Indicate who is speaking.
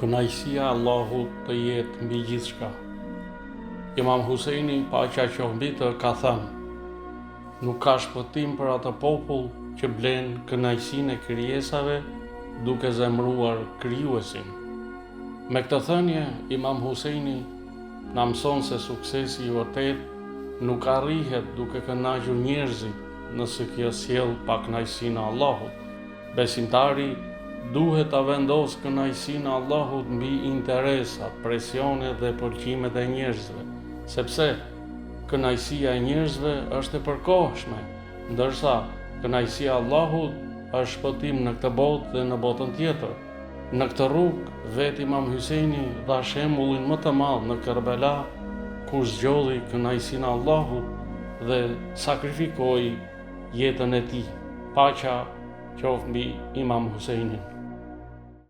Speaker 1: Kënaqësia e Allahut të jetë mbi gjithçka. Imam Huseini, paqja qoftë mbi të, ka thënë: nuk ka shpëtim për atë popull që blen kënaqësinë e krijesave duke zemruar krijuesin. Me këtë thënie, Imam Huseini na mëson se suksesi i vërtet nuk arrihet duke kënaqur njerëzit, nëse kjo sjell pa kënaqësinë e Allahut. Besimtari duhet ta vendosë kënaqësinë e Allahut mbi interesat, presionet dhe pëlqimet e njerëzve, sepse kënaqësia e njerëzve është e përkohshme, ndërsa kënaqësia e Allahut është shpëtim në këtë botë dhe në botën tjetër. Në këtë rrugë, vetë Imam Huseini dha shembullin më të madh në Kerbela, ku zgjodhi kënaqësinë e Allahut dhe sakrifikoi jetën e tij. Paqja qoftë mbi Imam Huseinin.